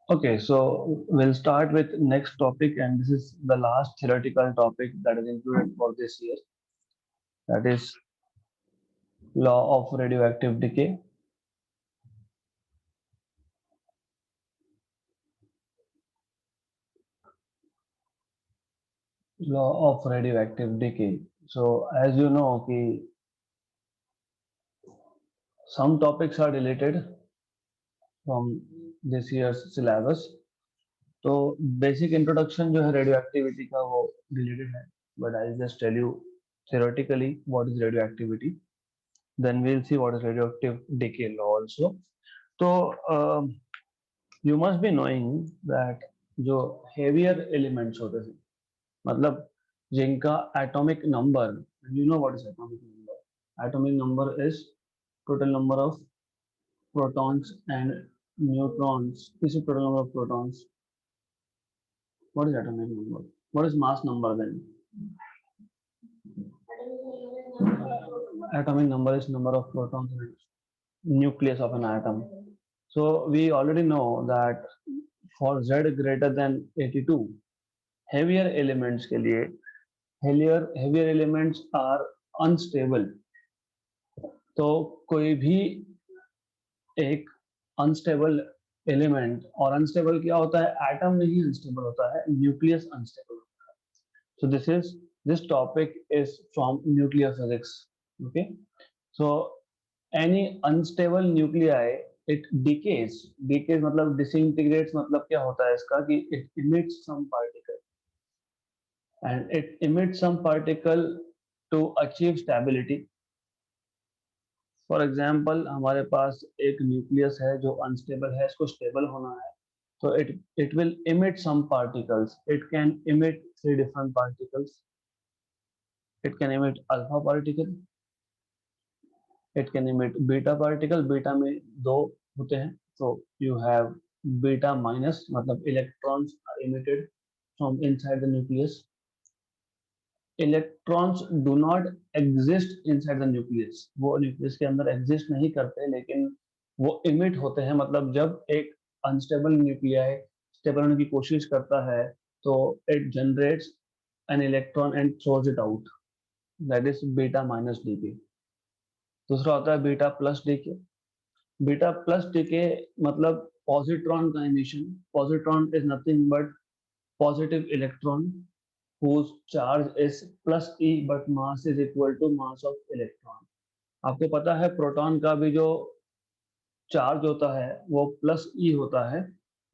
Okay, so we'll start with next topic, and this is the last theoretical topic that is included for this year. That is law of radioactive decay. Law of radioactive decay. So as you know, कि some topics are deleted from this year's syllabus. तो basic introduction जो है radioactivity का वो deleted है, but I just tell you theoretically what is radioactivity. Then we'll see what is radioactive decay law also. तो you must be knowing that जो heavier elements होते हैं, मतलब जिनका atomic number, you know what is atomic number? Atomic number is total number of protons and neutrons. This is total number of protons. What is atomic number? What is mass number then? Atomic number is number of protons in nucleus of an atom. So we already know that for Z greater than 82, heavier elements के लिए heavier elements are unstable. तो कोई भी एक unstable element, और unstable क्या होता है? एटम नहीं अनस्टेबल होता है, न्यूक्लियस अनस्टेबल होता है. So this topic is from nuclear physics. Okay, so any unstable nuclei, it decays मतलब disintegrates, मतलब क्या होता है इसका कि it emits some particle, and it emits some particle to achieve stability. For example हमारे पास एक न्यूक्लियस है जो अनस्टेबल है, इसको स्टेबल होना है, तो it will emit some particles. It can emit three different particles. It can emit alpha particle, it can emit beta particle. Beta में दो होते हैं, तो यू हैव बीटा माइनस, मतलब electrons are emitted from inside the nucleus. Electrons do not exist inside the nucleus, वो nucleus के अंदर exist नहीं करते, लेकिन वो इमिट होते हैं. मतलब जब एक अनस्टेबल न्यूक्लियाई स्टेबल होने की कोशिश करता है, तो it generates an electron and throws it out. That is beta minus decay. दूसरा होता है beta plus decay. Beta plus decay मतलब पॉजिट्रॉन का emission. Positron is nothing but positive electron whose charge is plus E but mass is equal to mass of electron. आपको पता है proton का भी जो चार्ज होता है वो प्लस ई होता है,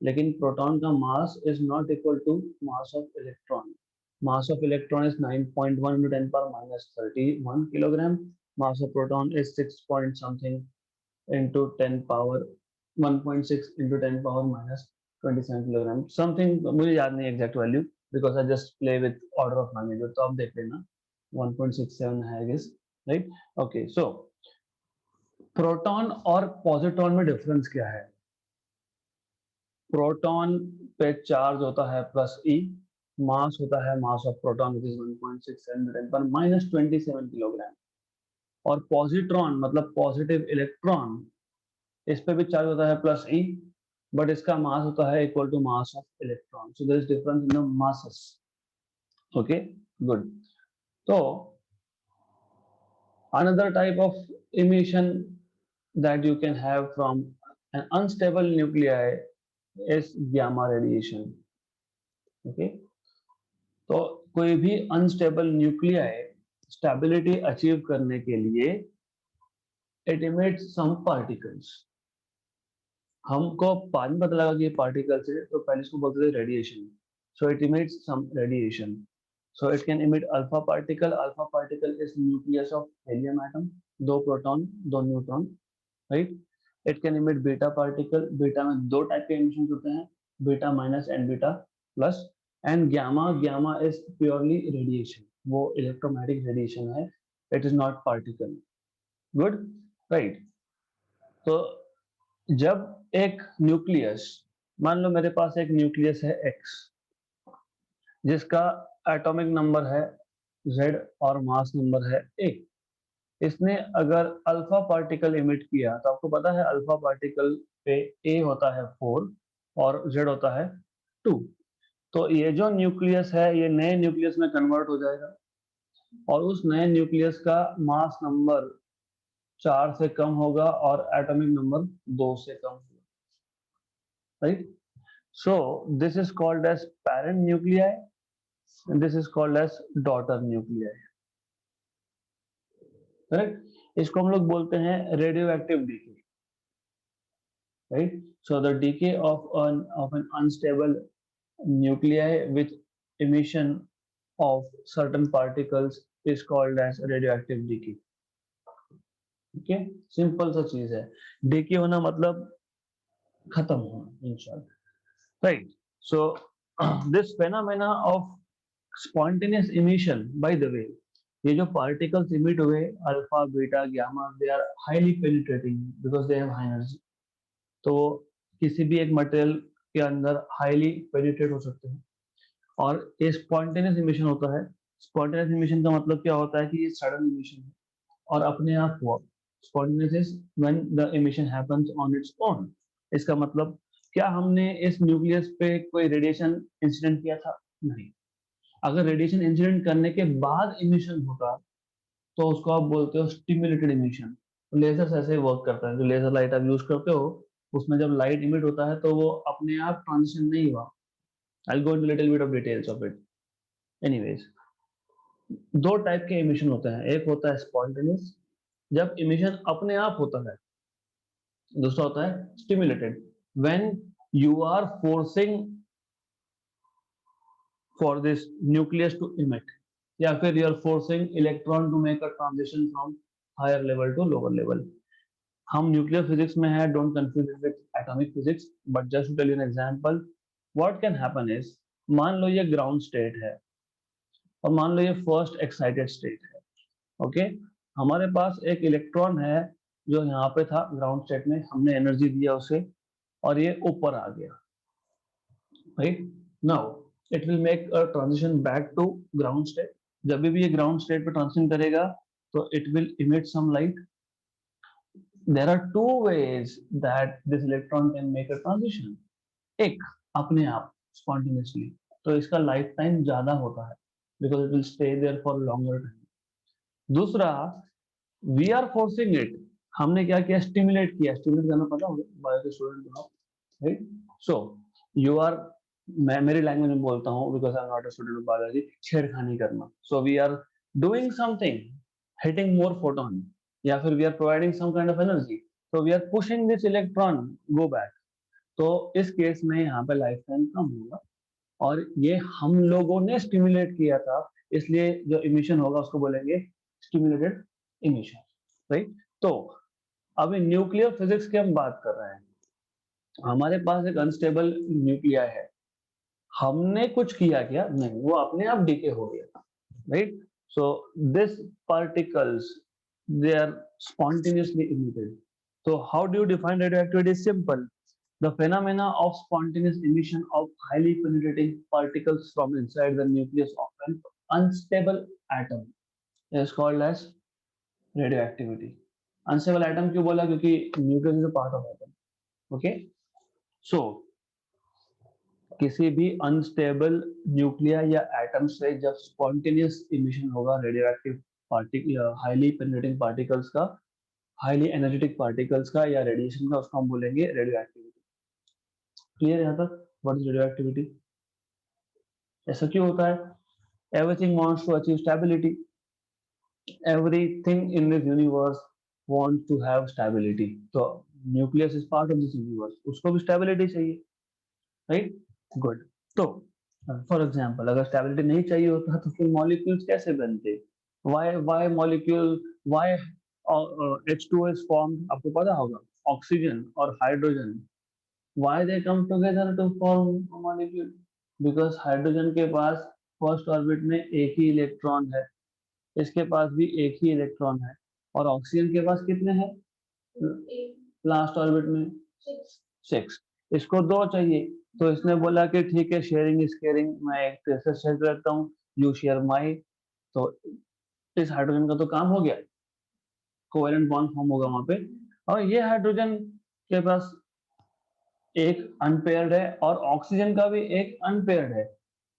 लेकिन प्रोटॉन का mass is not equal to mass of electron. Mass of electron is 9.1 into 10 power minus 31 kilogram. Mass of proton is 6 point something into 10 power 1.6 into 10 power minus 27 kilogram. Something मुझे याद नहीं exact value, because I just play with order of magnitude. तो आप देख लेना 1.67 है I guess, right. Okay, so proton और positron में डिफरेंस क्या है? प्रोटॉन पे चार्ज होता है प्लस ई, मास होता है मास ऑफ प्रोटॉन विच इज 1.67 10 पर माइनस 27 किलोग्राम. और पॉजिट्रॉन मतलब पॉजिटिव इलेक्ट्रॉन, इस पे भी चार्ज होता है प्लस ई, बट इसका मास होता है equal to mass of electron. So there is difference in the masses. Okay, good. तो another type of emission that you can have from an unstable nuclei is gamma radiation. Okay, तो कोई भी unstable nuclei stability achieve करने के लिए it emits some particles. हमको बाद में पता लगा कि ये पार्टिकल्स है, तो पहले इसको बोलते थे radiation. So it emits some radiation. So it can emit alpha particle. Alpha particle is nucleus of helium atom, दो प्रोटॉन दो neutron, right. It can emit beta particle. Beta में दो टाइप के इमिशन होते हैं, beta minus and beta plus. And gamma, gamma is purely radiation, वो electromagnetic radiation है, it is not particle. Good, right. तो जब एक न्यूक्लियस, मान लो मेरे पास एक न्यूक्लियस है एक्स, जिसका एटॉमिक नंबर है Z और मास नंबर है A. इसने अगर अल्फा पार्टिकल इमिट किया, तो आपको पता है अल्फा पार्टिकल पे A होता है 4 और Z होता है 2। तो ये जो न्यूक्लियस है ये नए न्यूक्लियस में कन्वर्ट हो जाएगा और उस नए न्यूक्लियस का मास नंबर 4 से कम होगा और एटॉमिक नंबर 2 से कम होगा, right? So this is called as parent nuclei and this is called as daughter nuclei, correct? इसको हम लोग बोलते हैं radioactive decay, right? So the decay of an unstable nuclei with emission of certain particles is called as radioactive decay. Okay, simple सा चीज है, decay होना मतलब खत्म होना, in short, right? So this phenomena of spontaneous emission, by the way, ये जो particles emit हुए alpha beta gamma, they are highly penetrating because they have high energy. तो किसी भी एक मटेरियल के अंदर हाईली पेनिट्रेट हो सकते हैं और ये स्पॉन्टेनियस इमिशन होता है। स्पॉन्टेनियस इमिशन का मतलब क्या होता है कि ये सडन इमिशन है और अपने आप हुआ। Spontaneous is when the emission happens on its own. इसका मतलब क्या हमने इस न्यूक्लियस पे कोई रेडिएशन इंसिडेंट किया था? नहीं। अगर रेडिएशन इंसिडेंट करने के बाद इमिशन होता तो उसको आप बोलते हो स्टिमुलेटेड इमिशन। लेजर्स ऐसे वर्क करता है, जो लेजर लाइट आप यूज करते हो उसमें जब लाइट इमिट होता है तो वो अपने आप ट्रांजिशन नहीं हुआ। I go into little bit of details of it. Anyways, दो टाइप के इमिशन होते हैं, एक होता है स्पॉन्टेनियस जब इमिशन अपने आप होता है, दूसरा होता है stimulated when you are forcing for this nucleus to emit या फिर you are forcing electron to make a transition from higher level to lower level. हम न्यूक्लियर फिजिक्स में है, don't confuse it with atomic physics, but just to tell you an example what can happen is, मान लो ये ground state है और मान लो ये फर्स्ट एक्साइटेड स्टेट है, ओके? हमारे पास एक इलेक्ट्रॉन है जो यहाँ पे था ग्राउंड स्टेट में, हमने एनर्जी दिया उसे और ये ऊपर आ गया, right? Now it will make a transition back to ground state. जब भी ये ग्राउंड स्टेट पे ट्रांजिशन करेगा तो it will emit some light. There are two ways that this electron can make a transition. एक अपने आप spontaneously, तो इसका लाइफ टाइम ज्यादा होता है because it will stay there for longer time. दूसरा, we are forcing it, हमने क्या किया? स्टिमुलेट किया। स्टिमुलेट करना पता होगा बायो के स्टूडेंट को, राइट? सो यू आर, मैं मेरी लैंग्वेज में बोलता हूँ because I am not a student of biology, छेड़खानी करना। So we are doing something, hitting more photon या फिर we are providing some kind of energy, so we are pushing this electron go back। तो इस case में यहाँ पे life time कम होगा और ये हम लोगों ने स्टिमुलेट किया था, इसलिए जो इमिशन होगा उसको बोलेंगे स्टिमुलेटेड इमिशन, राइट? तो अभी न्यूक्लियर फिजिक्स की हम बात कर रहे हैं। हमारे पास एक अनस्टेबल न्यूक्लिया है, हमने कुछ किया क्या? नहीं, वो अपने आप डीके हो गया, right? So this particles they are spontaneously emitted. So how do you define radioactivity? Is simple. The phenomena of spontaneous emission of highly penetrating particles from inside the nucleus of an unstable atom is called as radioactivity. Unstable atom क्यों बोला? क्योंकि nucleus is a part of atom. Okay? So किसी भी unstable Nucleya या atom से जब spontaneous emission होगा radioactive particle, highly penetrating particles का, हाईली एनर्जेटिक पार्टिकल्स का या रेडिएशन का, उसको हम बोलेंगे रेडियो एक्टिविटी। क्लियर यहाँ तक? What is radioactivity? ऐसा क्यों होता है? Everything wants to achieve stability, everything in this universe wants to have stability. तो nucleus is part of this universe, उसको भी स्टेबिलिटी चाहिए, राइट? गुड। तो फॉर एग्जाम्पल अगर स्टेबिलिटी नहीं चाहिए होता तो फिर मॉलिक्यूल्स कैसे बनते? Why molecule, why H2O is formed, आपको पता होगा, ऑक्सीजन और hydrogen, why they come together to form a molecule? Because hydrogen के पास फर्स्ट ऑर्बिट में एक ही इलेक्ट्रॉन है, इसके पास भी एक ही इलेक्ट्रॉन है, और ऑक्सीजन के पास कितने हैं लास्ट ऑर्बिट में? 6। इसको 2 चाहिए, तो इसने बोला कि ठीक है, शेयरिंग इज केयरिंग, मैं एक तेरे से शेयर करता हूँ, यू शेयर माई। तो इस हाइड्रोजन का तो काम हो गया, कोवेलेंट बॉन्ड फॉर्म होगा वहां पे, और ये हाइड्रोजन के पास एक अनपेयर्ड है और ऑक्सीजन का भी एक अनपेयर्ड है,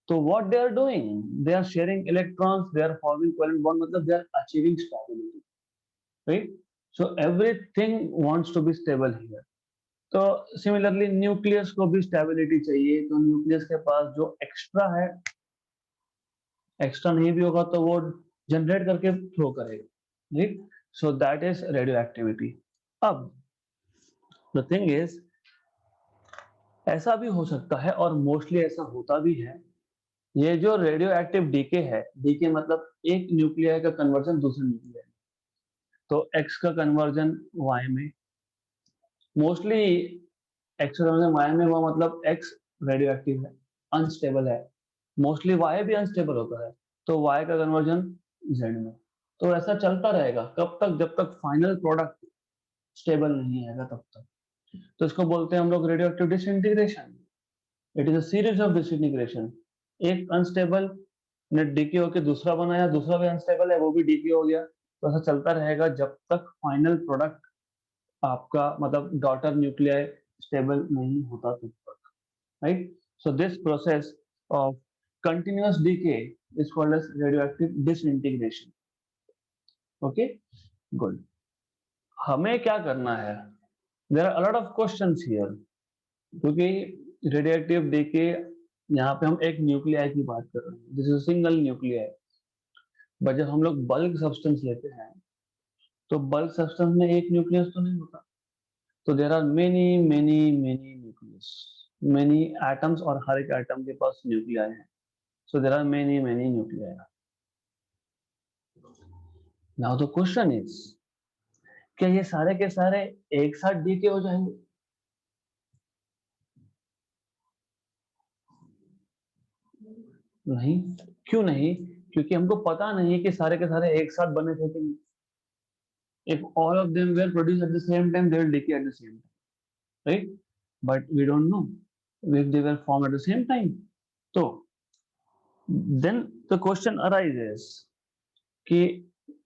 तो what they are doing, they are sharing electrons, they are forming covalent bond, मतलब they are achieving stability, right? So everything wants to be stable here. तो सिमिलरली न्यूक्लियस को भी स्टेबिलिटी चाहिए, तो न्यूक्लियस के पास जो एक्स्ट्रा है, एक्स्ट्रा नहीं भी होगा तो वो जनरेट करके थ्रो करेगा, right? So that is radio activity. अब द थिंग इज, ऐसा भी हो सकता है और मोस्टली ऐसा होता भी है, ये जो रेडियो एक्टिव डीके है, डीके मतलब एक न्यूक्लियाई का कन्वर्जन दूसरे न्यूक्लियाई, तो एक्स का कन्वर्जन वाई में, मोस्टली एक्स का कन्वर्जन वाई में हुआ, मतलब एक्स रेडियो एक्टिव है, अनस्टेबल है, मोस्टली वाई भी अनस्टेबल होता है, तो वाई का कन्वर्जन जेड में। तो ऐसा चलता रहेगा कब तक, जब तक फाइनल प्रोडक्ट स्टेबल नहीं आएगा तब तक। तो इसको बोलते हैं हम लोग radio active disintegration. It is a series of disintegration. एक अनस्टेबल ने डीके होकर दूसरा बनाया, दूसरा भी अनस्टेबल है, वो भी डीके हो गया, तो ऐसा चलता रहेगा जब तक फाइनल प्रोडक्ट आपका मतलब डॉटर न्यूक्लियाई स्टेबल नहीं होता तब तक, right? So this process of continuous decay is called as radioactive disintegration. Okay, good. हमें क्या करना है, there are a lot of questions here, क्योंकि रेडियोएक्टिव डीके, यहाँ पे हम एक न्यूक्लियाई की बात कर रहे हैं, this is single nuclei, but जब हम लोग बल्क सब्सटेंस लेते हैं तो बल्क सब्सटेंस में एक न्यूक्लियस तो नहीं होता, तो there are many many many nucleus, many atoms, और हर एक एटम के पास न्यूक्लियाई है, so there are many many nuclei. Now the question is, क्या ये सारे के सारे एक साथ डीके हो जाएंगे? नहीं। क्यों नहीं? क्योंकि हमको पता नहीं कि सारे के सारे एक साथ बने थे कि नहीं। If all of them were produced at the same time, they will decay at the same time, right? But we don't know if they were formed at the same time. So then the question arises कि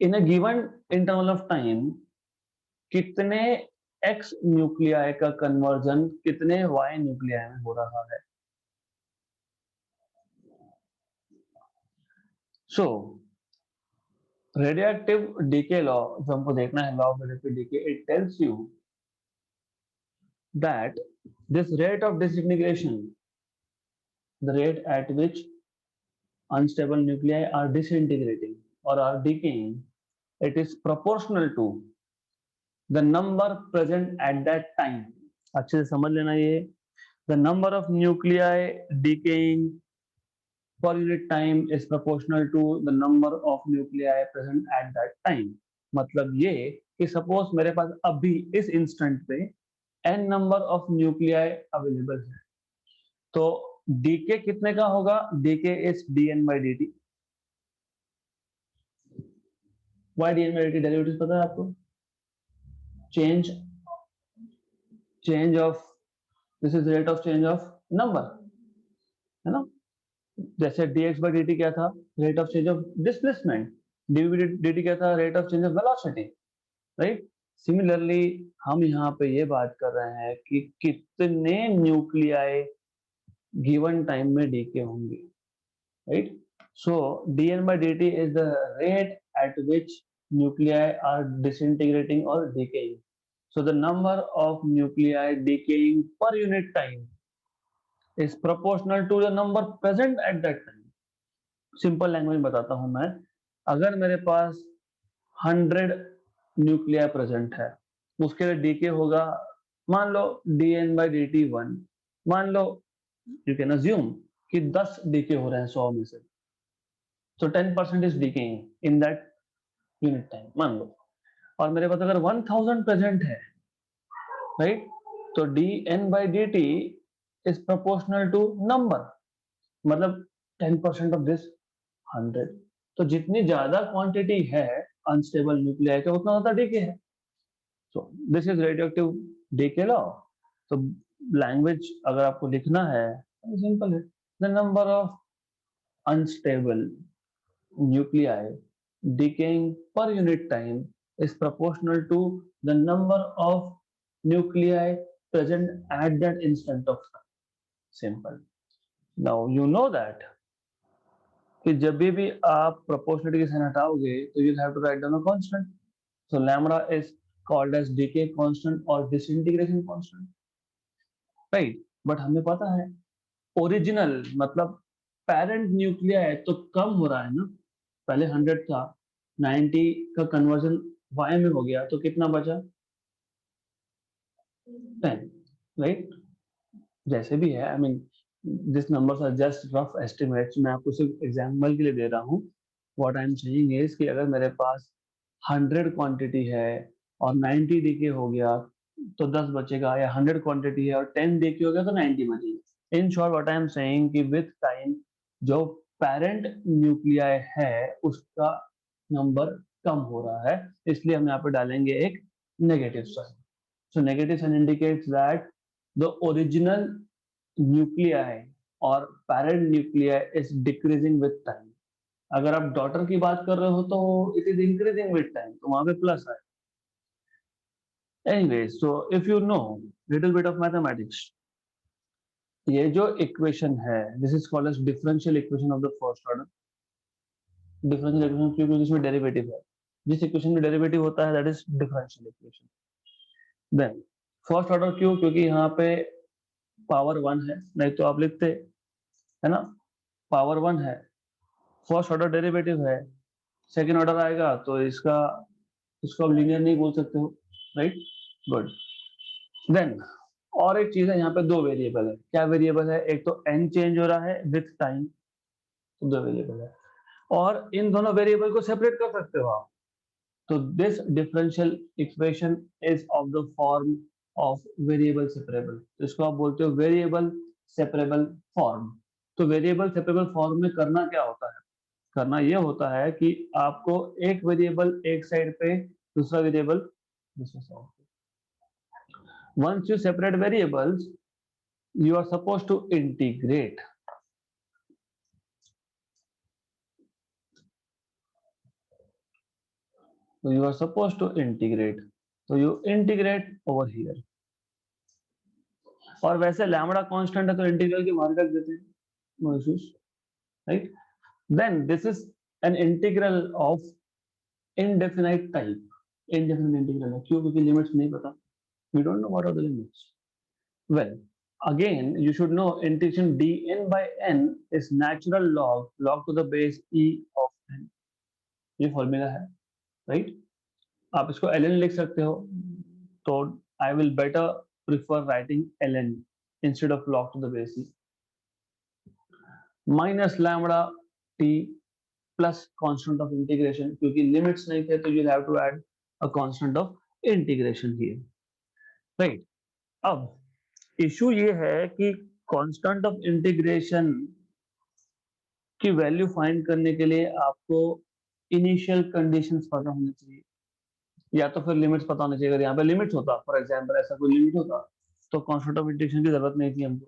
in a given interval of time कितने x nuclei का conversion कितने y nuclei में हो रहा है। So radioactive decay law जो हमको देखना है, law of radioactive decay, it tells you that this rate of disintegration, the rate at which unstable nuclei are disintegrating or are decaying, it is proportional to the number present at that time. अच्छे से समझ लेना ये, the number of nuclei decaying per unit time is proportional to the number of nuclei present at that time. मतलब ये कि suppose मेरे पास अभी इस इंस्टेंट पे n number of nuclei available है, तो डीके कितने का होगा? Decay is dn by dt। Why dn by dt derivative पता है आपको? Change of, this is rate of change of number, है ना? जैसे dx by dt क्या था? Rate of change of displacement. dv by dt क्या था? Rate of change of velocity, right? Similarly हम यहाँ पे ये बात कर रहे हैं कि कितने न्यूक्लियाई गिवन टाइम में डीके होंगे, right? So dn by dt is the rate at which nuclei are disintegrating or decaying. So the number of nuclei decaying per unit time is proportional to the number present at that time. Simple language में बताता हूं मैं, अगर मेरे पास 100 nuclei present है, उसके लिए DK होगा, मान लो dn by dt 1, मान लो यू कैन अज्यूम कि 10 डीके हो रहे हैं 100 में से, तो 10% is decaying in that unit time मान लो, और मेरे पास अगर 1000 प्रेजेंट है, राइट, तो dn by dt is proportional to number, मतलब 10% ऑफ दिस 100। तो जितनी ज्यादा क्वांटिटी है अनस्टेबल न्यूक्लियाई का, उतना ज्यादा डीके है। So this is radioactive decay law. तो लैंग्वेज अगर आपको लिखना है सिंपल है, the number of unstable nuclei decaying per unit time is proportional to the number of nuclei present at that instant of time. Simple. Now you know that कि जब भी आप proportionality के साइन हटाओगे तो you'll have to write down a constant. So lambda is called as decay constant or disintegration constant, right? But हमें पता है original मतलब पेरेंट न्यूक्लियाई तो कम हो रहा है ना, पहले 100 था, 90 का कन्वर्जन y में हो गया तो कितना बचा 10, राइट? जैसे भी है, I mean this numbers are just rough estimates, मैं आपको सिर्फ एग्जांपल के लिए दे रहा हूँ. What I am saying is कि अगर मेरे पास 100 क्वांटिटी है और 90 डीके हो गया तो 10 बचेगा, या 100 क्वांटिटी है और 10 डीके हो गया तो 90 बचेगा. In short what I am saying कि विद टाइम जो पेरेंट न्यूक्लियाई है उसका नंबर कम हो रहा है, इसलिए हम यहाँ पे डालेंगे एक negative sign. So negative sign indicates that the original nuclei और parent nuclei is decreasing with time. अगर आप डॉटर की बात कर रहे हो तो it is increasing with time, तो वहां पे प्लस है. Anyway, so if you know little bit of mathematics, ये जो इक्वेशन है this is called as differential equation of the first order. Differential equation क्यों? क्योंकि इसमें डेरिवेटिव है. जिस इक्वेशन में डेरिवेटिव होता है that is differential equation. Then first order क्यों? क्योंकि यहाँ पे पावर 1 है, नहीं तो आप लिखते है ना पावर 1 है, फर्स्ट ऑर्डर डेरिवेटिव है, सेकेंड ऑर्डर आएगा तो इसको आप लीनियर नहीं बोल सकते हो, राइट? गुड. देन और एक चीज है, यहाँ पे दो वेरिएबल है. क्या वेरिएबल है? एक तो n चेंज हो रहा है विथ टाइम, तो दो वेरिएबल है, और इन दोनों वेरिएबल को सेपरेट कर सकते हो आप. तो this differential equation is of the form of variable separable. तो इसको आप बोलते हो वेरिएबल सेपरेबल फॉर्म. तो वेरिएबल सेपरेबल फॉर्म में करना क्या होता है? करना ये होता है कि आपको एक वेरिएबल एक साइड पे, दूसरा वेरिएबल दूसरे साइड पे. Once you separate variables you are supposed to integrate. So you are supposed to integrate. So you integrate over here. और वैसे लैम्बडा कांस्टेंट है तो इंटीग्रल की बाहर रख देते हैं, no issues, right? Then this is an integral of indefinite type. Indefinite integral है. क्यों? क्योंकि लिमिट्स नहीं पता. We don't know what are the limits. Well, again you should know integration dn by n is natural log to the base e of n. ये formula है, right? आप इसको ln लिख सकते हो, तो I will better prefer writing ln instead of log to the base e. Minus lambda t plus constant of integration, क्योंकि limits नहीं थे तो you'll have to add a constant of integration here, right? अब issue ये है कि constant of integration की value find करने के लिए आपको इनिशियल कंडीशंस पता होनी चाहिए, या तो फिर लिमिट्स पता होनी चाहिए. अगर यहाँ पे लिमिट्स होता, फॉर एग्जांपल ऐसा कोई लिमिट होता, तो कांस्टेंट ऑफ इंटीग्रेशन की जरूरत नहीं थी हमको.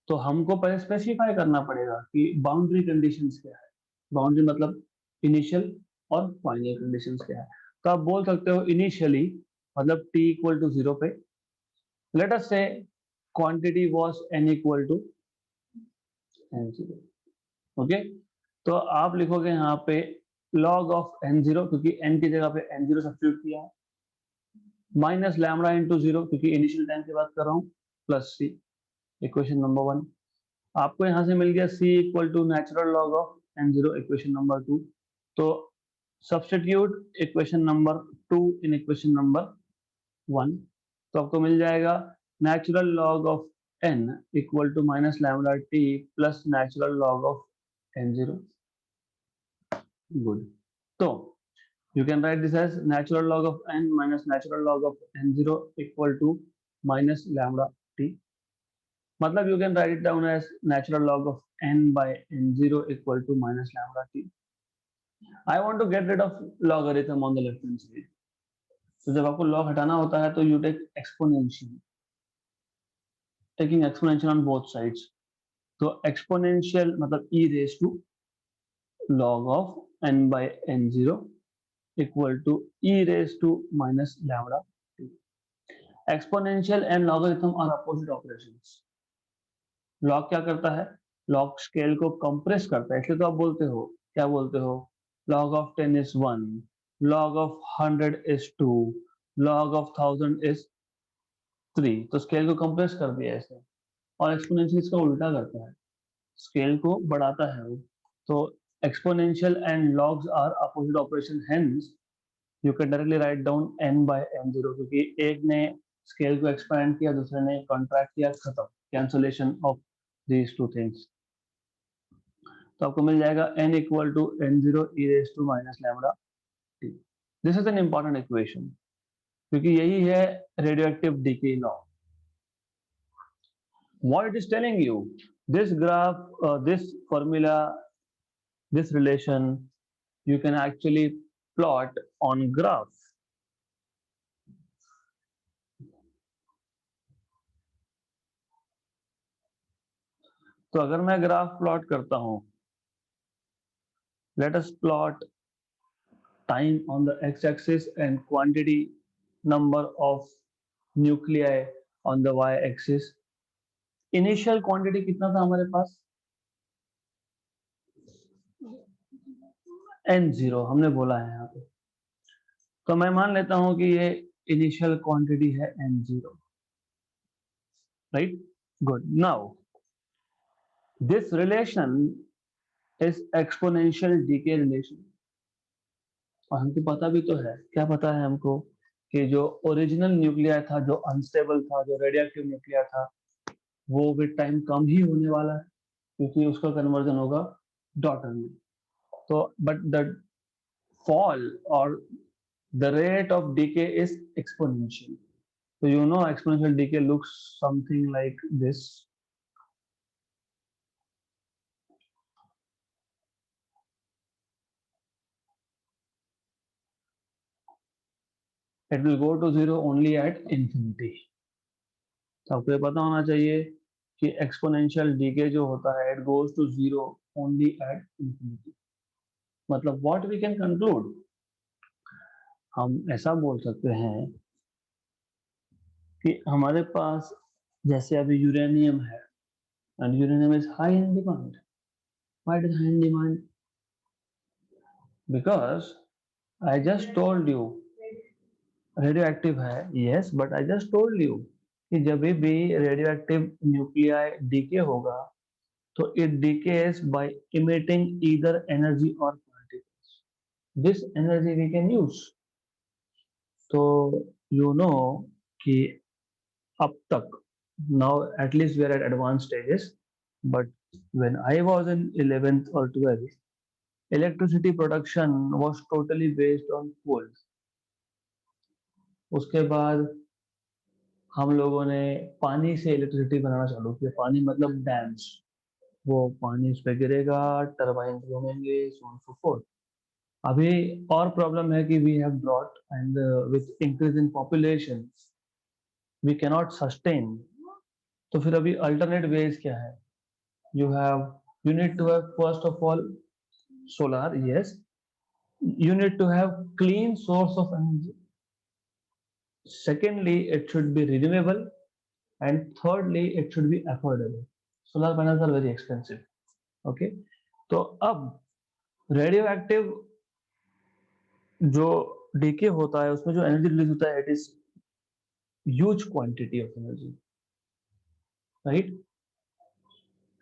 तो हमको पहले स्पेसिफाई करना पड़ेगा कि बाउंड्री कंडीशंस क्या है. बाउंड्री मतलब इनिशियल और फाइनल कंडीशंस क्या है. तो आप बोल सकते हो इनिशियली मतलब t इक्वल टू 0 पे, let us say quantity was n equal to n0. Okay, तो आप लिखोगे यहाँ पे log ऑफ n0, क्योंकि n की जगह पे n0 सब्स्टिट्यूट किया है, माइनस लैम्बडा इंटू 0 क्योंकि इनिशियल टाइम की बात कर रहा हूँ, प्लस c. इक्वेशन नंबर 1 आपको यहाँ से मिल गया c equal to natural log of n0. Equation number 2, तो substitute equation number 2 in equation number 1, तो आपको मिल जाएगा natural log of n equal to minus lambda t plus natural log of n0. Good. So you can write this as natural log of n minus natural log of n0 equal to minus lambda t. मतलब you can write it down as natural log of n by n0 equal to minus lambda t. I want to get rid of logarithm on the left hand side. तो जब आपको log हटाना होता है तो you take exponential. Taking exponential on both sides. तो exponential मतलब e raised to log of n by n0 equal to e raised to minus lambda t. Exponential and logarithm are opposite operations. Log क्या करता है, log scale को compress करता है, इसलिए तो आप बोलते हो, क्या बोलते हो, log of 10 is 1, log of 100 is 2, log of 1000 is 3। तो स्केल को कंप्रेस कर दिया इसने। और एक्सपोनेंशियल इसका उल्टा करता है, स्केल को बढ़ाता है वो। तो exponential and logs are opposite operation, hence you can directly write down n by n0, क्योंकि एक ने स्केल को एक्सपैंड किया, दूसरे ने कॉन्ट्रैक्ट किया, खत्म, cancellation of these two things. तो आपको मिल जाएगा n equal to n0 e raised to minus lambda t। This is an important equation, क्योंकि यही है radioactive decay law. What it is telling you, this graph, this formula, this relation, you can actually plot on graph। तो अगर मैं graph plot करता हूं, let us plot time on the x-axis and quantity number of nuclei on the y-axis। Initial quantity कितना था हमारे पास, n0 हमने बोला है यहाँ पे। तो मैं मान लेता हूं कि ये इनिशियल क्वांटिटी है n0, right. Good, now this relation is exponential decay relation. और हमको पता भी तो है, क्या पता है हमको, कि जो ओरिजिनल न्यूक्लियर था, जो अनस्टेबल था, जो रेडियोएक्टिव न्यूक्लियर था, वो विद टाइम कम ही होने वाला है, क्योंकि उसका कन्वर्जन होगा डॉटर में। तो बट द फॉल और the rate of decay is exponential। So you know exponential decay looks something like this। It will go to zero only at infinity। तो आपको ये पता होना चाहिए कि exponential decay जो होता है, it goes to zero only at infinity। मतलब what we can conclude, हम ऐसा बोल सकते हैं कि हमारे पास जैसे अभी यूरेनियम है, and uranium is high in demand। Why it is high in demand? Because I just told you radioactive है, yes, but I just told you कि जब भी रेडियो एक्टिव न्यूक्लियाई डीके होगा, तो it decays by emitting either energy और particles. This energy we can use. तो you know कि अब तक, now at least we are at advance stages, but when I was in 11th और 12th, electricity production was totally based on coal. उसके बाद हम लोगों ने पानी से इलेक्ट्रिसिटी बनाना चालू किया। पानी मतलब डैम्स, वो पानी उस पर गिरेगा, टरबाइन घूमेंगे, so on so forth। अभी और प्रॉब्लम है कि we have brought and with increase in population we can not sustain. तो फिर अभी अल्टरनेट वेज क्या है, you need to have first of all solar, yes, you need to have clean source of energy, secondly it should be renewable, and thirdly it should be affordable। solar panels are very expensive, okay। तो अब radio active जो DK होता है, उसमें जो energy release होता है, it is huge quantity of energy, right.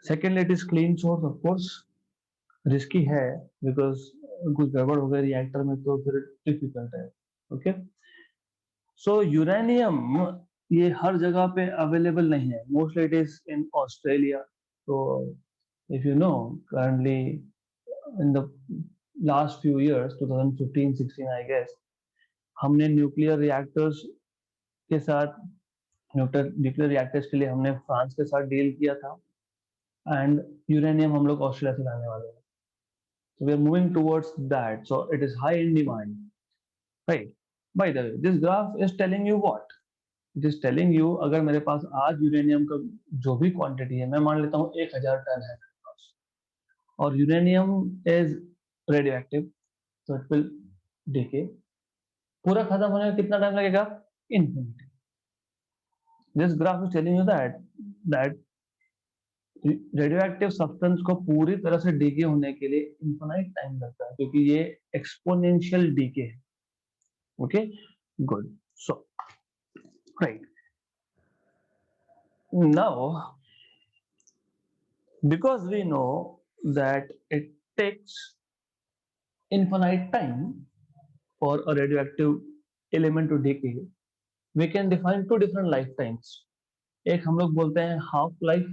Secondly it is clean source, of course risky है, बिकॉज कुछ गड़बड़ हो गया रिएक्टर में तो फिर डिफिकल्ट है, ओके। सो यूरेनियम ये हर जगह पे अवेलेबल नहीं है, mostly it is in Australia. तो if you know, currently in the last few years, 2015-16 I guess, हमने न्यूक्लियर रिएक्टर्स के साथ, न्यूक्लियर रिएक्टर्स के लिए हमने फ्रांस के साथ डील किया था, एंड यूरेनियम हम लोग ऑस्ट्रेलिया से लाने वाले हैं। So we are moving towards that, so it is high in demand, right। By the way, this graph is telling you what? It is telling you, अगर मेरे पास आज यूरेनियम का जो भी क्वांटिटी है, मैं मान लेता हूँ 1000 टन है मेरे पास, और यूरेनियम इज रेडियो एक्टिव, तो इट विल डीके। पूरा खत्म होने में कितना टाइम लगेगा, infinity. This graph is telling you that radioactive substance को पूरी तरह से डीके होने के लिए इनफाइनाइट टाइम लगता है, क्योंकि ये एक्सपोनेंशियल डीके है. Okay, good. So right now, because we know that it takes infinite time for a radioactive element to decay, we can define two different lifetimes. एक हम लोग बोलते हैं हाफ लाइफ,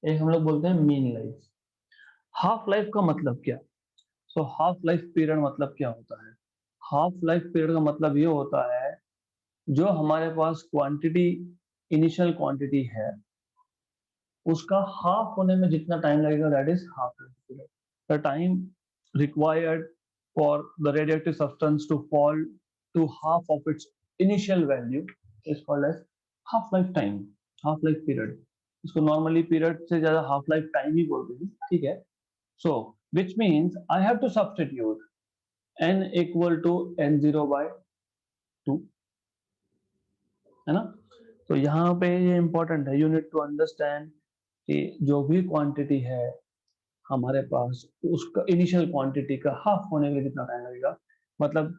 एक हम लोग बोलते हैं मीन लाइफ. हाफ लाइफ का मतलब क्या? सो हाफ लाइफ पीरियड मतलब क्या होता है? हाफ लाइफ पीरियड का मतलब ये होता है, जो हमारे पास क्वांटिटी, इनिशियल क्वांटिटी है, उसका हाफ होने में जितना टाइम लगेगा, that is half life period. The time required for the radioactive substance to fall to half of its initial value is called as half life time, half life period. इसको normally period से ज्यादा half life time ही बोलते हैं, ठीक है. So which means I have to substitute n equal to n0/2, है ना. तो यहाँ पे ये इंपॉर्टेंट है, यू नीड टू अंडरस्टैंड कि जो भी क्वांटिटी है हमारे पास, उसका इनिशियल क्वांटिटी का हाफ होने के लिए कितना टाइम लगेगा. मतलब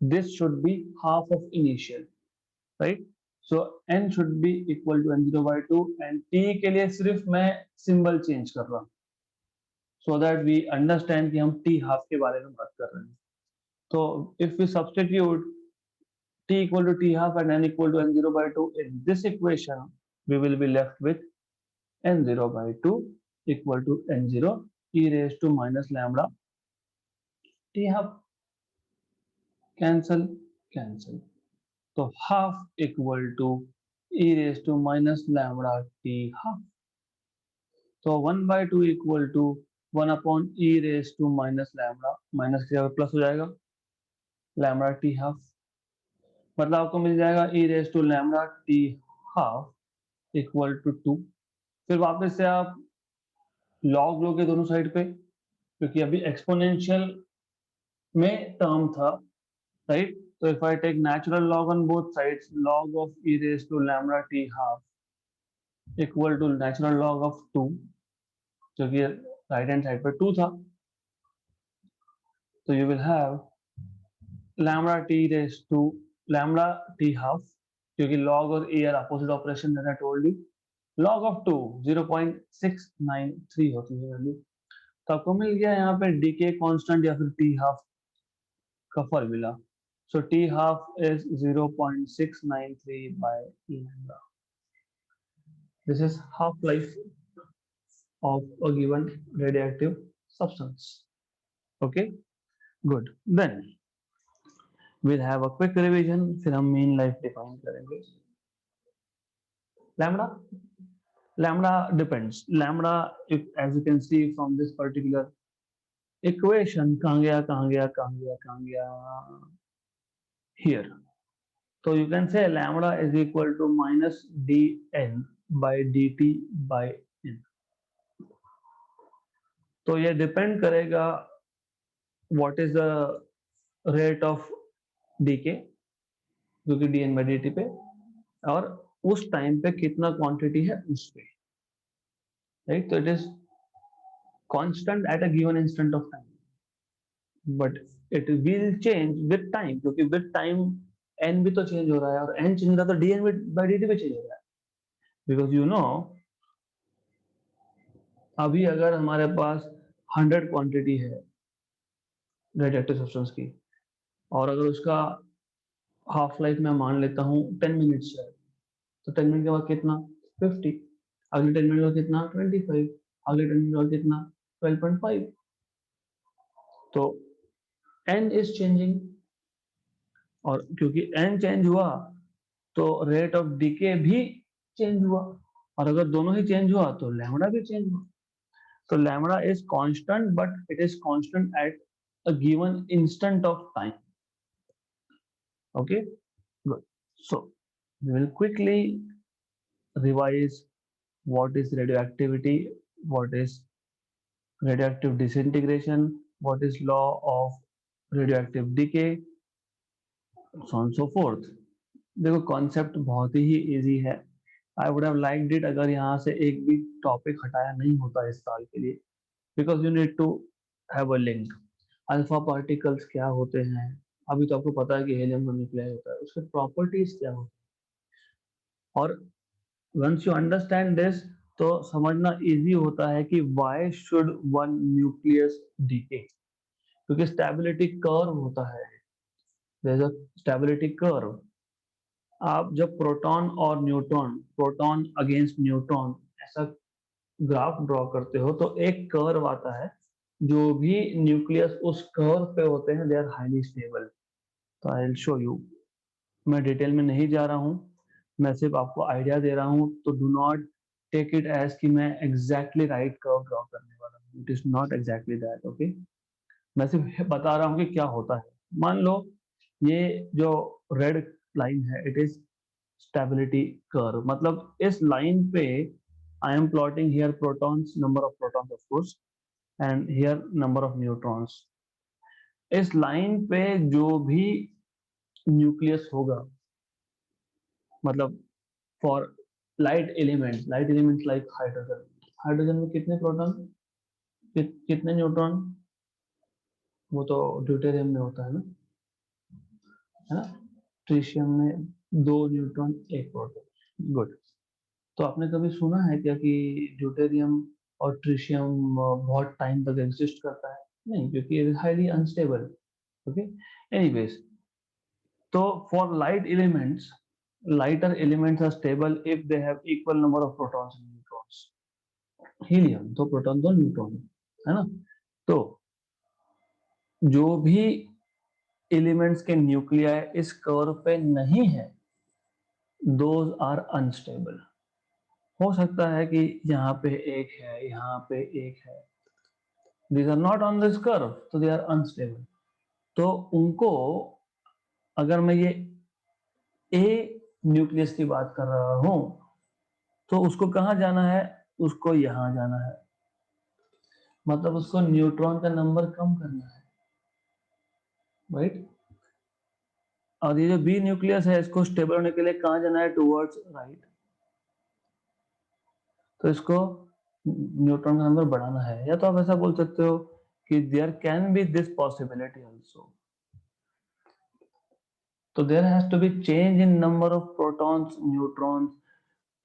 this should be half of initial, right. So n should be equal to n0/2 and t के लिए सिर्फ मैं सिंबल चेंज कर रहा हूँ, सो दैट वी अंडरस्टैंड कि हम t हाफ के बारे में बात कर रहे हैं. तो if we substitute t equal to t half and n equal to n0/2 in this equation, we will be left with n0/2 equal to n0 e raised to minus lambda t half. Cancel, cancel. So half equal to e raised to minus lambda t half. So 1/2 equal to 1 upon e raised to minus lambda, minus के plus हो जाएगा lambda t half. मतलब आपको मिल जाएगा e raised to lambda t half equal to 2. फिर वापस से आप लॉग लोगे दोनों साइड पे, क्योंकि अभी एक्सपोनेंशियल में टर्म था, right. So if I take natural log on both sides, log of e raised to lambda t half equal to natural log of 2, जो कि राइट हैंड साइड पर 2 था. तो you will have lambda t raised to lambda t half, क्योंकि log और e are opposite operation that I told you. log of 2 0.693 होती है value. तो आपको मिल गया यहाँ पे डीके कांस्टेंट या फिर टी हाफ का formula. So T half is 0.693 by lambda. This is half life of a given radioactive substance. Okay, good. Then we'll have a quick revision, फिर हम mean life define करेंगे. Lambda depends. Lambda, if, as you can see from this particular equation, कहाँ गया here. So you can say lambda is equal to minus dn by dt by n. तो ये depend करेगा what is the rate of decay, जो कि dn by dt पे, और उस टाइम पे कितना क्वांटिटी है उस पे, राइट. तो it is constant at a given instant of time, but it will change with time, क्योंकि विद टाइम n भी तो चेंज हो रहा है, और n चेंज हो रहा है तो dn by dt भी चेंज हो रहा है. बिकॉज यू नो, अभी अगर हमारे पास 100 क्वांटिटी है रेडियोएक्टिव सब्सटेंस की, और अगर उसका हाफ लाइफ मैं मान लेता हूँ 10 मिनट्स है, तो 10 मिनट के बाद कितना 50, अगले 10 मिनट के बाद कितना 25, अगले 10 मिनट के बाद कितना 12.5. तो n इज चेंजिंग, और क्योंकि n चेंज हुआ तो रेट ऑफ डीके भी चेंज हुआ, और अगर दोनों ही चेंज हुआ तो लैम्डा भी चेंज हुआ. तो lambda is constant, but it is constant eight a given instant of time. Okay, good. So we will quickly revise what is radioactivity, what is radioactive disintegration, what is law of radioactive decay, so on and so forth. देखो concept बहुत ही easy है. I would have liked it अगर यहाँ से एक भी topic हटाया नहीं होता इस साल के लिए, because you need to have a link. Alpha particles क्या होते हैं, अभी तो आपको पता है कि हेलियम का न्यूक्लियस होता है, उसके प्रॉपर्टीज क्या होती है, और वंस यू अंडरस्टैंड दिस तो समझना इजी होता है कि why should one nucleus decay, क्योंकि स्टेबिलिटी कर्व होता है. There is a stability curve. आप जब प्रोटॉन और न्यूट्रॉन, प्रोटॉन अगेंस्ट न्यूट्रॉन ऐसा ग्राफ ड्रॉ करते हो तो एक कर्व आता है. जो भी न्यूक्लियस उस कर्व पे होते हैं दे आर हाईली स्टेबल. तो आई विल शो यू. मैं डिटेल में नहीं जा रहा हूँ, मैं सिर्फ आपको आइडिया दे रहा हूँ. तो do not take it as कि मैं एग्जैक्टली राइट कर्व ड्रॉ करने वाला हूँ. It is not exactly that. Okay, मैं सिर्फ बता रहा हूँ कि क्या होता है. मान लो ये जो रेड लाइन है इट इज स्टेबिलिटी कर्व. मतलब इस लाइन पे I am plotting here protons, number of protons of course, and here number of neutrons. इस लाइन पे जो भी न्यूक्लियस होगा, मतलब for light elements like hydrogen, hydrogen में कितने प्रोटॉन, कितने न्यूट्रॉन, वो तो ड्यूटेरियम में होता है ना. ट्रिशियम में 2 न्यूट्रॉन 1 प्रोटॉन. गुड. तो आपने कभी सुना है क्या कि ड्यूटेरियम और ट्रिशियम बहुत टाइम तक एग्जिस्ट करता है? नहीं, क्योंकि it is highly unstable. Okay, anyways. तो for light elements, lighter elements are stable if they have equal number of protons and neutrons. Helium 2 proton 2 neutron, है ना. तो जो भी एलिमेंट्स के न्यूक्लियाई इस कर्व पे नहीं है दोज आर अनस्टेबल. हो सकता है कि यहाँ पे एक है, यहाँ पे एक है, these are not on this curve, तो they are unstable. तो उनको, अगर मैं ये ए न्यूक्लियस की बात कर रहा हूं तो उसको कहाँ जाना है, उसको यहाँ जाना है. मतलब उसको न्यूट्रॉन का नंबर कम करना है, राइट. और ये जो बी न्यूक्लियस है इसको स्टेबल होने के लिए कहाँ जाना है, टुवर्ड्स राइट. तो इसको न्यूट्रॉन का नंबर बढ़ाना है. या तो आप ऐसा बोल सकते हो कि there can be this possibility also. तो there has to be change in number of protons neutrons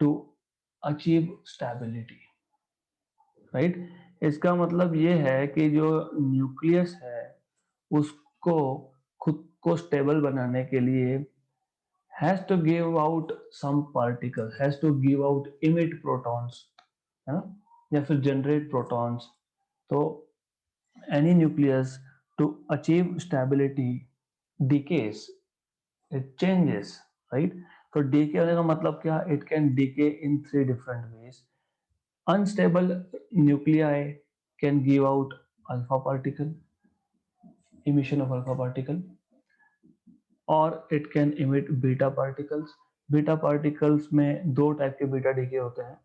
to achieve stability, right. इसका मतलब ये है कि जो न्यूक्लियस है उसको खुद को स्टेबल बनाने के लिए has to give out some particle, has to give out emit protons, है ना, या फिर generate protons. तो any nucleus to achieve stability decays, it changes, right. तो decay होने का मतलब क्या, it can decay in 3 different ways. Unstable nuclei can give out alpha particle, emission of alpha particle, और it can emit beta particles. Beta particles में 2 type के beta decay होते हैं.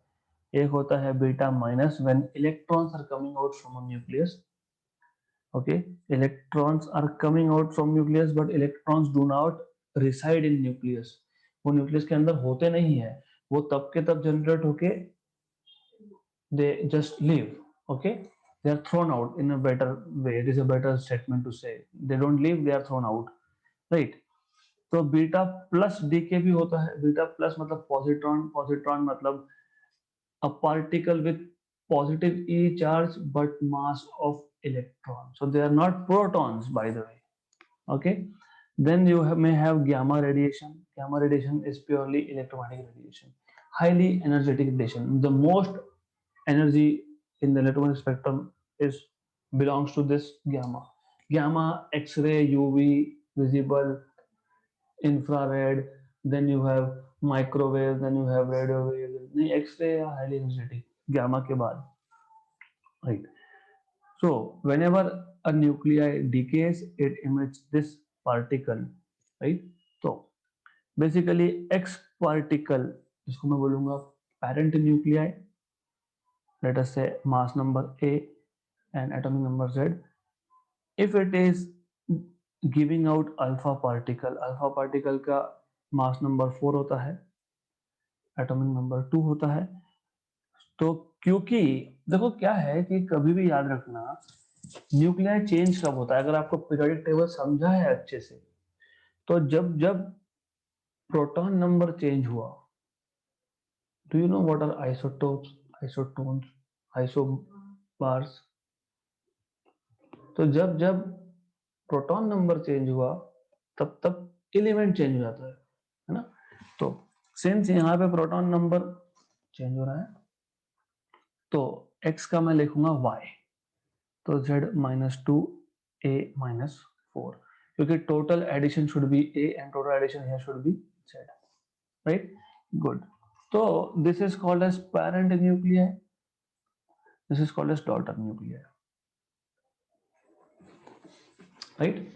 एक होता है beta minus when electrons are coming out from a nucleus. Okay, electrons are coming out from nucleus but electrons do not reside in nucleus. वो nucleus के अंदर होते नहीं है, वो तब के तब जनरेट होके they just leave. Okay, they are thrown out in a better way. It is a better statement to say. They don't leave, they are thrown out, right. तो बीटा प्लस डीके भी होता है. Beta plus मतलब positron, positron मतलब a particle with positive E charge but mass of electron. So they are not protons, by the way. Okay. Then you may have gamma radiation. Gamma radiation is purely electromagnetic radiation, highly energetic radiation. The most energy in the electromagnetic spectrum is belongs to this gamma. Gamma, X-ray, UV, visible, infrared, then you have microwave, then you have radio wave. नहीं, X-ray या highly energetic, gamma के बाद, right. So whenever a nuclei decays, it emits this particle, right. तो basically X particle, जिसको मैं बोलूंगा parent nuclei, let us say mass number A and atomic number Z. If it is giving out alpha particle का mass number 4 होता है, atomic number 2 होता है। तो क्योंकि देखो क्या है कि कभी भी याद रखना न्यूक्लियर चेंज कब होता है, अगर आपको पीरियोडिक टेबल समझा है अच्छे से, तो जब जब प्रोटॉन नंबर चेंज हुआ, do you know what are isotopes, isotones, isobars? तो जब जब प्रोटॉन नंबर चेंज हुआ तब तब एलिमेंट चेंज हो जाता है ना? तो सिंस यहाँ पे प्रोटॉन नंबर चेंज हो रहा है, तो x का मैं लिखूंगा y, तो z minus two a minus 4, क्योंकि total addition should be a and total addition here should be z, right? Good. तो this is called as parent nuclear, this is called as daughter nuclear, right?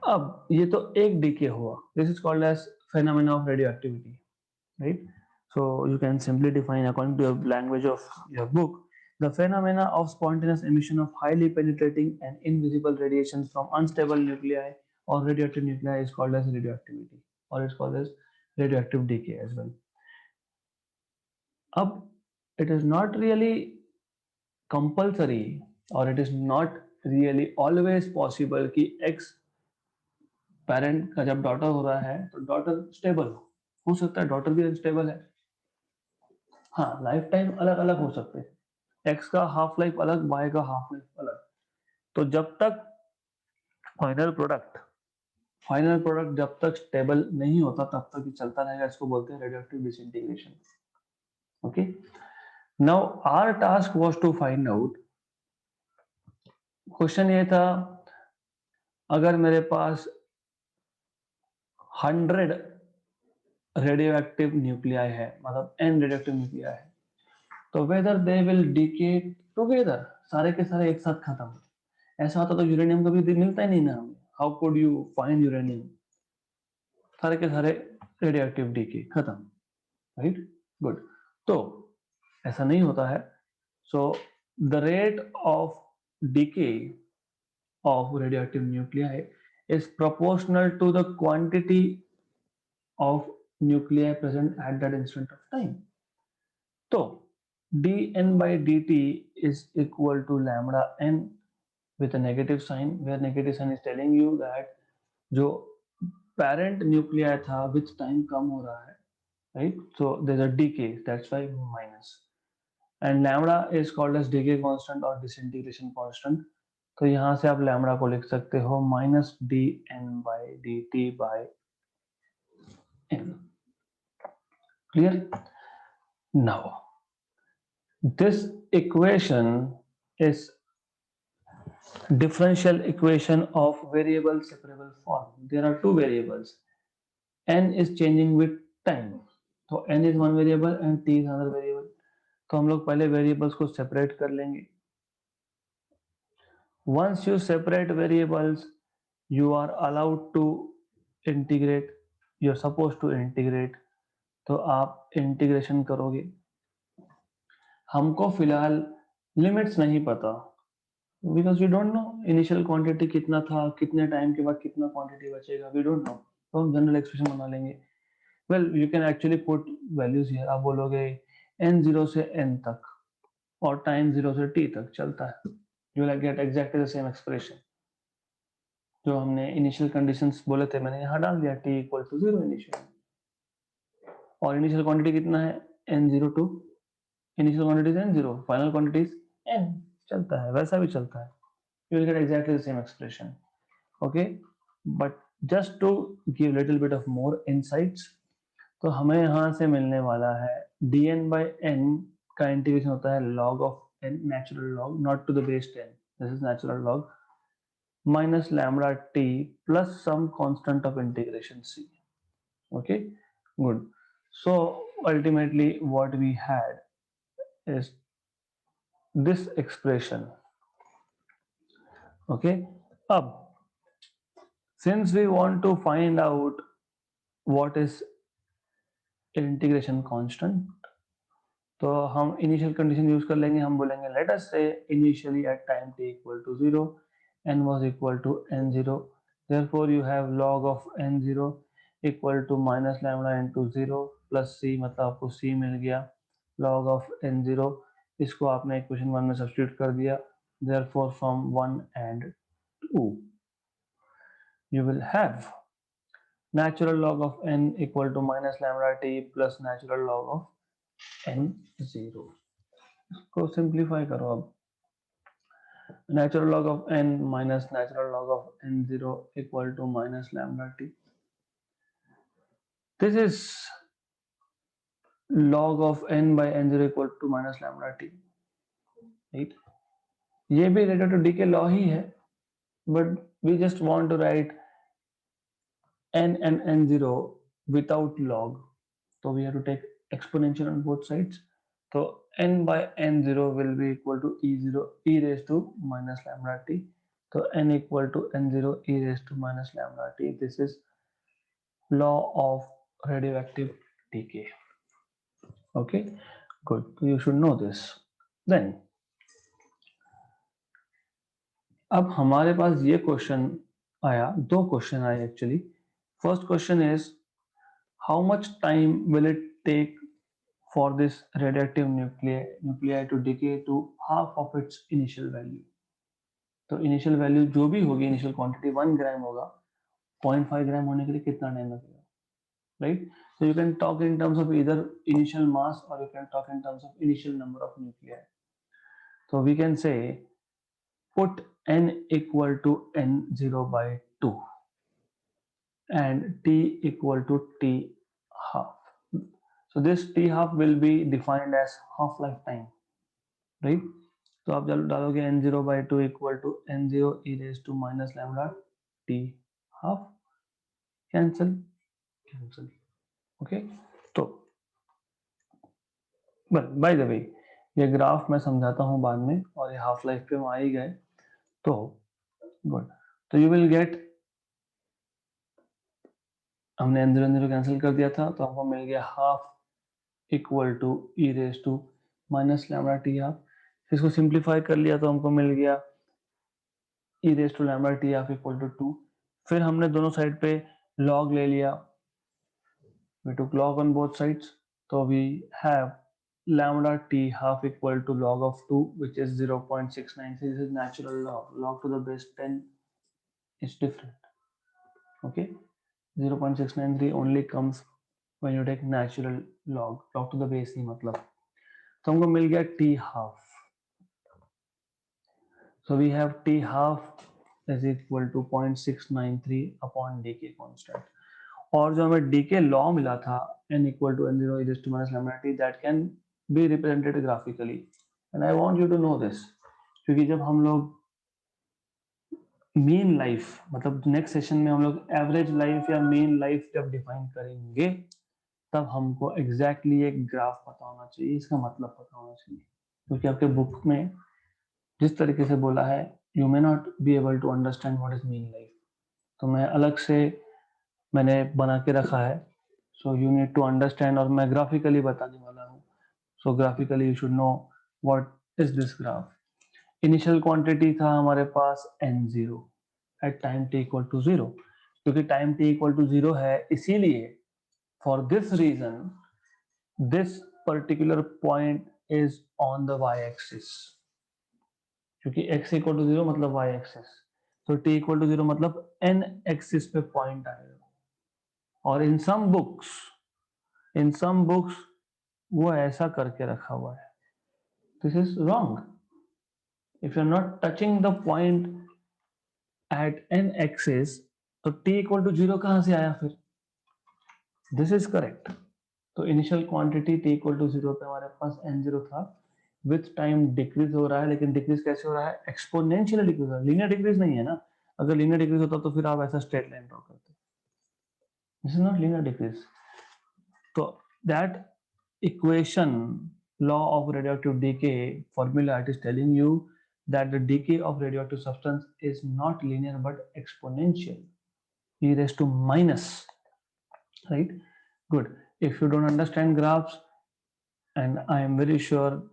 अब ये तो एक decay हुआ, this is called as phenomena of radioactivity, right? So you can simply define according to your language of your book, the phenomena of spontaneous emission of highly penetrating and invisible radiations from unstable nuclei or radioactive nuclei is called as radioactivity, or it's called as radioactive decay as well. Ab, it is not really compulsory, or it is not really always possible कि X parent का जब daughter हो रहा है तो daughter stable हो सकता है, डॉटर भी अनस्टेबल है। हाँ, लाइफ टाइम अलग अलग हो सकते हैं, एक्स का हाफ लाइफ अलग, वाई का हाफ लाइफ अलग। तो जब तक फाइनल प्रोडक्ट जब तक स्टेबल नहीं होता तब तक ही चलता रहेगा, इसको बोलते हैं radioactive disintegration. Okay, now our task was to find out, question ये था अगर मेरे पास 100 रेडियोएक्टिव न्यूक्लियाई है, मतलब n रेडियोएक्टिव न्यूक्लियाई है, तो whether they will decay together, सारे के सारे एक साथ खत्म। ऐसा होता तो यूरेनियम कभी मिलता ही नहीं ना हमें, how could you find uranium? सारे के सारे रेडियोएक्टिव डीके खत्म, राइट? गुड। तो ऐसा नहीं होता है। So the rate of decay of radioactive nuclei is proportional to the quantity of nuclei present at that instant of time. So dn by dt is equal to lambda n with a negative sign, where negative sign is telling you that जो parent nuclei था with time कम हो रहा है, right? So there's a decay, that's why minus, and lambda is called as decay constant or disintegration constant. तो यहाँ से आप lambda को लिख सकते हो minus d n by d t by n. Clear? Now this equation is differential equation of variable separable form. There are two variables, n is changing with time, तो n is one variable and t is another variable। तो हम लोग पहले variables को separate कर लेंगे। Once you separate variables, you are allowed to integrate, you're supposed to integrate, तो आप इंटीग्रेशन करोगे। हमको फिलहाल लिमिट्स नहीं पता, because we don't know initial quantity कितना था, कितने टाइम के बाद कितना क्वांटिटी बचेगा, वी डोंट नो, तो हम जनरल एक्सप्रेशन बना लेंगे। Well you can actually put values here, आप बोलोगे n0 से n तक और टाइम 0 से t तक चलता है, you will get exactly the same expression. जो हमने इनिशियल कंडीशंस बोले थे मैंने यहाँ डाल दिया, t इक्वल टू 0 इनिशियल, और इनिशियल क्वांटिटी कितना है n02, initial quantity n0, final quantity n, चलता है, वैसा भी चलता है, you will get exactly the same expression. Okay, but just to give little bit of more insights, तो हमें यहाँ से मिलने वाला है dn by n का इंटीग्रेशन होता है log of n, natural log, not to the base 10, this is natural log, minus lambda t plus some constant of integration c. Okay, good. So ultimately what we had is this expression. Okay, अब since we want to find out what is integration constant, तो हम initial condition use कर लेंगे, हम बोलेंगे let us say initially at time t equal to 0 n was equal to n0, therefore you have log of n0, equal to minus lambda into 0 plus c, मतलब आपको सी मिल गया log of n0, इसको आपने equation 1 में substitute कर दिया, therefore from 1 and 2 you will have natural log of n equal to minus lambda t plus natural log of n0. इसको simplify करो अब, natural log of n minus natural log of n0 equal to minus lambda t. This is log of n by n0 equal to minus lambda t, right? ये भी related to decay law ही है, but we just want to write n and n0 without log, so we have to take exponential on both sides. So n by n0 will be equal to e0 e raised to minus lambda t. So n equal to n0 e raised to minus lambda t. This is law of radioactive decay. Okay, good. So you should know this. Then अब हमारे पास ये question आया, दो question आए actually. First question is how much time will it take for this radioactive nuclei to decay to half of its initial value. तो initial value जो भी होगी, initial quantity 1 ग्राम होगा, 0.5 ग्राम होने के लिए कितना टाइम लगेगा, right? So you can talk in terms of either initial mass or you can talk in terms of initial number of nuclei. So we can say put n equal to n0 by 2 and t equal to t half. So this t half will be defined as half life time, right? तो आप डालोगे n0 by 2 equal to n0 e raised to minus lambda t half, cancel. Okay, तो by the way ये graph मैं समझाता हूँ बाद में, और ये हाफ लाइफ पे हम आ ही गए, तो गुड. तो यू विल गेट, हमने n0 कैंसिल कर दिया था, तो हमको मिल गया half equal to e raise to minus lambda t half. इसको सिंप्लीफाई कर लिया तो हमको मिल गया e raise to lambda t half equal to 2. फिर हमने दोनों साइड पे लॉग ले लिया, we took log on both sides, so we have lambda t half equal to log of 2, which is 0.693. This is natural log to the base 10 is different. Okay, 0.693 only comes when you take natural log to the base ही मतलब, तो हमको मिल गया t half. So we have t half is equal to 0.693 upon decay constant. और जो हमें DK law मिला था n equal to n0 e raised to minus lambda t, that can be represented graphically, and I want you to know this, क्योंकि जब हम लोग mean life, मतलब नेक्स्ट सेशन में हम लोग एवरेज लाइफ या मीन लाइफ जब डिफाइन करेंगे, तब हमको एग्जैक्टली एक ग्राफ पता होना चाहिए, इसका मतलब पता होना चाहिए, क्योंकि आपके बुक में जिस तरीके से बोला है, you may not be able to understand what is mean life, तो मैं अलग से मैंने बना के रखा है. So you need to understand, और मैं ग्राफिकली बताने वाला हूँ. So graphically you should know what is this graph. Initial quantity था हमारे पास n0 at time t equal to 0, क्योंकि टाइम t इक्वल टू 0 है, इसीलिए for this reason this particular point is on the y axis, क्योंकि x equal to 0 मतलब y axis, तो t equal to 0 मतलब n एक्सिस पे point आएगा. और इन सम बुक्स वो ऐसा करके रखा हुआ है. This is wrong. If you are not touching the point at an axis, तो t इक्वल टू 0 कहां से आया फिर? This is correct. तो initial quantity t equal to 0 पे हमारे पास n0 था, विथ टाइम डिक्रीज हो रहा है, लेकिन डिक्रीज कैसे हो रहा है? एक्सपोनेंशियल डिक्रीज हो रहा है, लीनियर डिक्रीज नहीं है ना. अगर लीनियर डिक्रीज होता तो फिर आप ऐसा स्ट्रेट लाइन ड्रॉ करते. This is not linear decrease. तो that equation, law of radioactive decay formula, it is telling you that the decay of radioactive substance is not linear but exponential, e raised to minus, right? Good. If you don't understand graphs, and I am very sure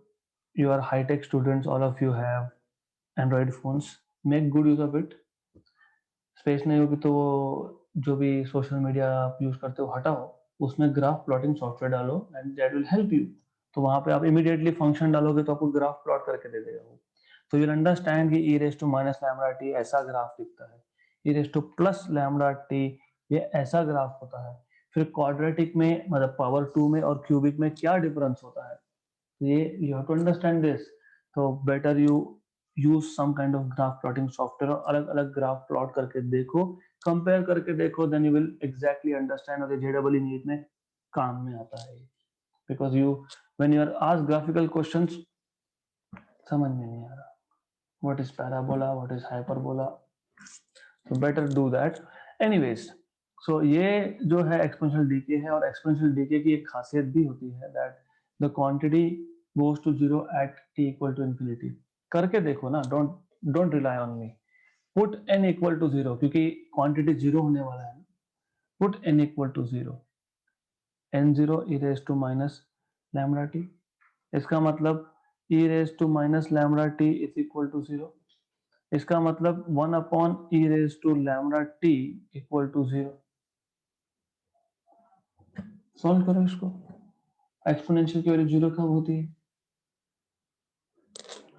you are high-tech students, all of you have Android phones, make good use of it. Space नहीं होगी तो वो जो भी social media आप use करते हो हटाओ, उसमें ग्राफ प्लॉटिंग सॉफ्टवेयर डालो and that will help you. तो वहां पे आप इमीडिएटली फंक्शन डालोगे तो आपको ग्राफ प्लॉट करके दे देगा वो। तो यूल अंडरस्टैंड कि e raise to minus lambda t ऐसा ग्राफ दिखता है, e raise to plus lambda t ये ऐसा ग्राफ होता है। फिर क्वाड्रेटिक में मतलब पावर 2 में और क्यूबिक में क्या डिफरेंस होता है, ये you have to understand this. तो better you use some kind of graph plotting software और अलग अलग ग्राफ प्लॉट करके देखो, कंपेयर करके देखो, then you will exactly understand और जेडबल नीट में काम में आता है। Because you when you are asked graphical questions समझ में नहीं आ रहा what is parabola what is hyperbola, तो better do that. Anyways, so ये जो है एक्सपोनेंशियल डीके है, और एक्सपोनेंशियल डीके की एक खासियत भी होती है that the quantity goes to zero at t equal to infinity. करके देखो ना, don't don't rely on me, put n equal to zero, क्योंकि क्वांटिटी जीरो होने वाला है। Put n equal to zero, n zero e raise to minus lambda t, इसका मतलब e raise to minus lambda t is equal to zero. इसका मतलब 1 upon e raise to lambda t equal to zero. Solve करो इसको। Exponential की value zero कब होती है?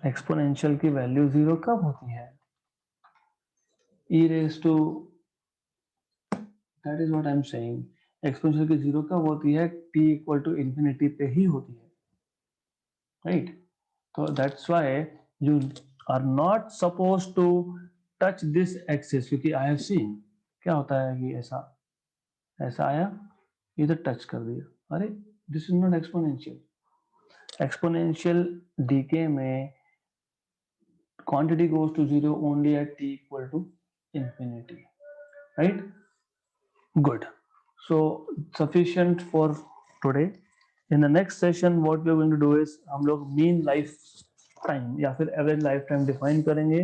एक्सपोनेंशियल की वैल्यू जीरो कब होती है? E raise to, that is what I am saying, exponential की जीरो कब होती है? t इक्वल टू इंफिनिटी पे ही होती है, राइट? तो that's why you are not suppose to touch this axis, क्योंकि आई हैव सीन क्या होता है कि ऐसा ऐसा आया, इधर टच कर दिया, अरे this is not exponential. Exponential decay में quantity goes to zero only at t equal to infinity, right? Good. So sufficient for today. In the next session what we are going to do is हम लोग mean life time या फिर average life time define करेंगे,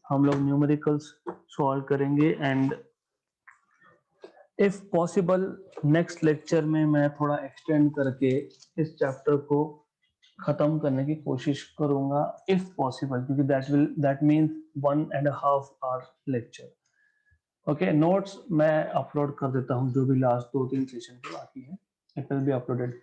हम लोग numericals solve करेंगे, and if possible next lecture में मैं थोड़ा एक्सटेंड करके इस चैप्टर को खत्म करने की कोशिश करूंगा इफ पॉसिबल, क्योंकि that means 1.5 hour lecture. Okay, notes मैं अपलोड कर देता हूँ जो भी लास्ट 2-3 सेशन के बाकी है, इट विल बी अपलोडेड